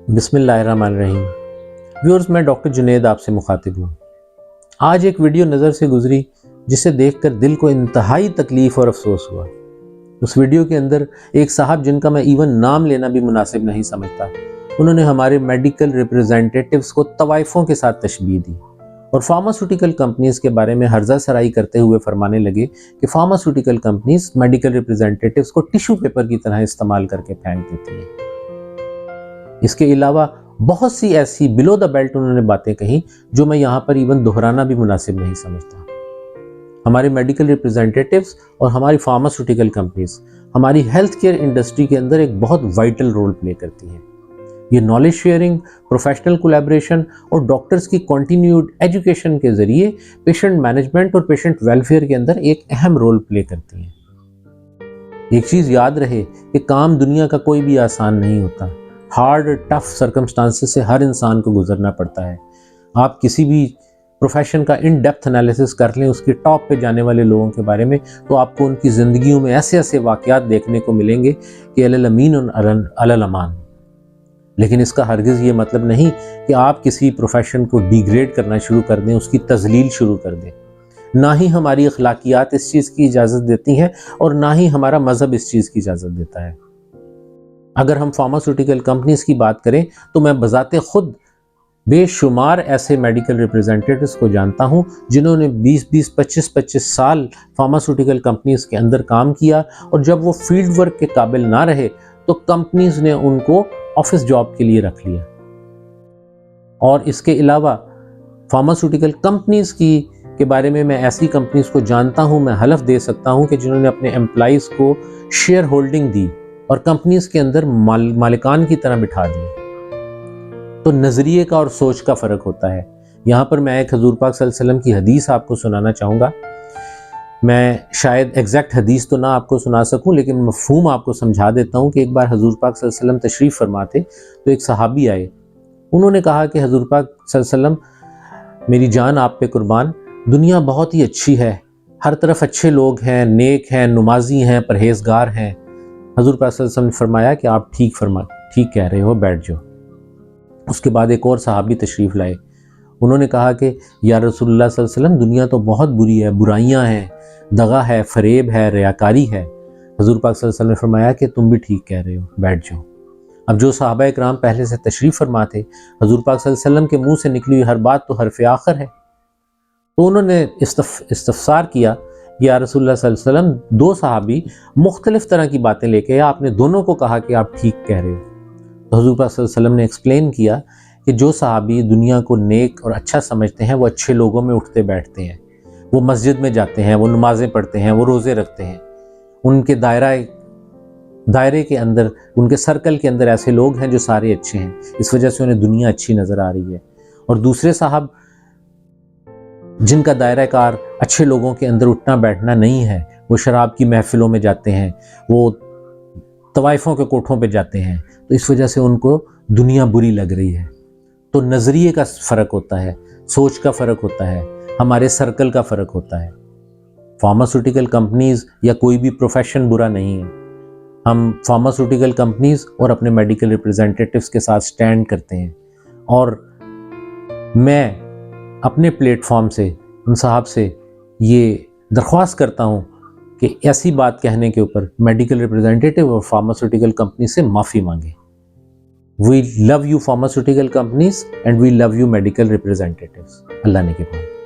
بسم اللہ الرحمن الرحیم۔ ویورز، میں ڈاکٹر جنید آپ سے مخاطب ہوں۔ آج ایک ویڈیو نظر سے گزری جسے دیکھ کر دل کو انتہائی تکلیف اور افسوس ہوا۔ اس ویڈیو کے اندر ایک صاحب جن کا میں ایون نام لینا بھی مناسب نہیں سمجھتا، انہوں نے ہمارے میڈیکل ریپریزنٹیٹیوز کو طوائفوں کے ساتھ تشبیہ دی اور فارماسیوٹیکل کمپنیز کے بارے میں ہرزہ سرائی کرتے ہوئے فرمانے لگے کہ فارماسیوٹیکل کمپنیز میڈیکل ریپریزنٹیٹیوز کو ٹیشو پیپر کی طرح استعمال کر کے پھینک دیتی ہیں۔ اس کے علاوہ بہت سی ایسی بلو دا بیلٹ انہوں نے باتیں کہیں جو میں یہاں پر ایون دہرانا بھی مناسب نہیں سمجھتا۔ ہمارے میڈیکل ریپریزنٹیٹیوز اور ہماری فارماسیوٹیکل کمپنیز ہماری ہیلتھ کیئر انڈسٹری کے اندر ایک بہت وائٹل رول پلے کرتی ہیں۔ یہ نالج شیئرنگ، پروفیشنل کولیبریشن اور ڈاکٹرز کی کنٹینیوڈ ایجوکیشن کے ذریعے پیشنٹ مینجمنٹ اور پیشنٹ ویلفیئر کے اندر ایک اہم رول پلے کرتی ہیں۔ ایک چیز یاد رہے کہ کام دنیا کا کوئی بھی آسان نہیں ہوتا۔ ہارڈ ٹف سرکمسٹانسز سے ہر انسان کو گزرنا پڑتا ہے۔ آپ کسی بھی پروفیشن کا ان ڈیپتھ انالیسس کر لیں اس کی ٹاپ پہ جانے والے لوگوں کے بارے میں، تو آپ کو ان کی زندگیوں میں ایسے ایسے واقعات دیکھنے کو ملیں گے کہ علی الامین علی الامان۔ لیکن اس کا ہرگز یہ مطلب نہیں کہ آپ کسی پروفیشن کو ڈیگریڈ کرنا شروع کر دیں، اس کی تذلیل شروع کر دیں۔ نہ ہی ہماری اخلاقیات اس چیز کی اجازت دیتی ہیں اور نہ ہی ہمارا مذہب اس چیز کی اجازت دیتا ہے۔ اگر ہم فارماسیوٹیکل کمپنیز کی بات کریں تو میں بذات خود بے شمار ایسے میڈیکل ریپریزنٹیٹیوز کو جانتا ہوں جنہوں نے 25 سال فارماسیوٹیکل کمپنیز کے اندر کام کیا، اور جب وہ فیلڈ ورک کے قابل نہ رہے تو کمپنیز نے ان کو آفس جاب کے لیے رکھ لیا۔ اور اس کے علاوہ فارماسیوٹیکل کمپنیز کے بارے میں ایسی کمپنیز کو جانتا ہوں، میں حلف دے سکتا ہوں کہ جنہوں نے اپنے امپلائیز کو شیئر ہولڈنگ دی اور کمپنیز کے اندر مالکان کی طرح بٹھا دیا۔ تو نظریے کا اور سوچ کا فرق ہوتا ہے۔ یہاں پر میں ایک حضور پاک صلی اللہ علیہ وسلم کی حدیث آپ کو سنانا چاہوں گا۔ میں شاید ایگزیکٹ حدیث تو نہ آپ کو سنا سکوں، لیکن مفہوم آپ کو سمجھا دیتا ہوں کہ ایک بار حضور پاک صلی اللہ علیہ وسلم تشریف فرما تھے تو ایک صحابی آئے۔ انہوں نے کہا کہ حضور پاک صلی اللہ علیہ وسلم، میری جان آپ پہ قربان، دنیا بہت ہی اچھی ہے، ہر طرف اچھے لوگ ہیں، نیک ہیں، نمازی ہیں، پرہیزگار ہیں۔ حضور پاک صلی اللہ علیہ وسلم نے فرمایا کہ آپ ٹھیک کہہ رہے ہو، بیٹھ جاؤ۔ اس کے بعد ایک اور صحابی تشریف لائے۔ انہوں نے کہا کہ یا رسول اللہ صلی اللہ علیہ وسلم، دنیا تو بہت بری ہے، برائیاں ہیں، دغا ہے، فریب ہے، ریاکاری ہے۔ حضور پاک صلی اللہ علیہ وسلم نے فرمایا کہ تم بھی ٹھیک کہہ رہے ہو، بیٹھ جاؤ۔ اب جو صحابہ اکرام پہلے سے تشریف فرما تھے، حضور پاک صلی اللہ علیہ وسلم کے منہ سے نکلی ہوئی ہر بات تو حرف آخر ہے، تو انہوں نے استفسار کیا، یا رسول اللہ صلی اللہ علیہ وسلم، دو صحابی مختلف طرح کی باتیں لے کے آپ نے دونوں کو کہا کہ آپ ٹھیک کہہ رہے ہو۔ تو حضور پاک صلی اللہ علیہ وسلم نے ایکسپلین کیا کہ جو صحابی دنیا کو نیک اور اچھا سمجھتے ہیں وہ اچھے لوگوں میں اٹھتے بیٹھتے ہیں، وہ مسجد میں جاتے ہیں، وہ نمازیں پڑھتے ہیں، وہ روزے رکھتے ہیں۔ ان کے دائرے کے اندر، ان کے سرکل کے اندر ایسے لوگ ہیں جو سارے اچھے ہیں، اس وجہ سے انہیں دنیا اچھی نظر آ رہی ہے۔ اور دوسرے صاحب جن کا دائرہ کار اچھے لوگوں کے اندر اٹھنا بیٹھنا نہیں ہے، وہ شراب کی محفلوں میں جاتے ہیں، وہ طوائفوں کے کوٹھوں پہ جاتے ہیں، تو اس وجہ سے ان کو دنیا بری لگ رہی ہے۔ تو نظریے کا فرق ہوتا ہے، سوچ کا فرق ہوتا ہے، ہمارے سرکل کا فرق ہوتا ہے۔ فارماسیوٹیکل کمپنیز یا کوئی بھی پروفیشن برا نہیں ہے۔ ہم فارماسیوٹیکل کمپنیز اور اپنے میڈیکل ریپریزنٹیٹیوز کے ساتھ سٹینڈ کرتے ہیں، اور میں اپنے پلیٹ فارم سے ان صاحب سے یہ درخواست کرتا ہوں کہ ایسی بات کہنے کے اوپر میڈیکل ریپریزنٹیٹیو اور فارماسیوٹیکل کمپنی سے معافی مانگیں۔ We love you pharmaceutical companies and we love you medical representatives. اللہ نے کے پاس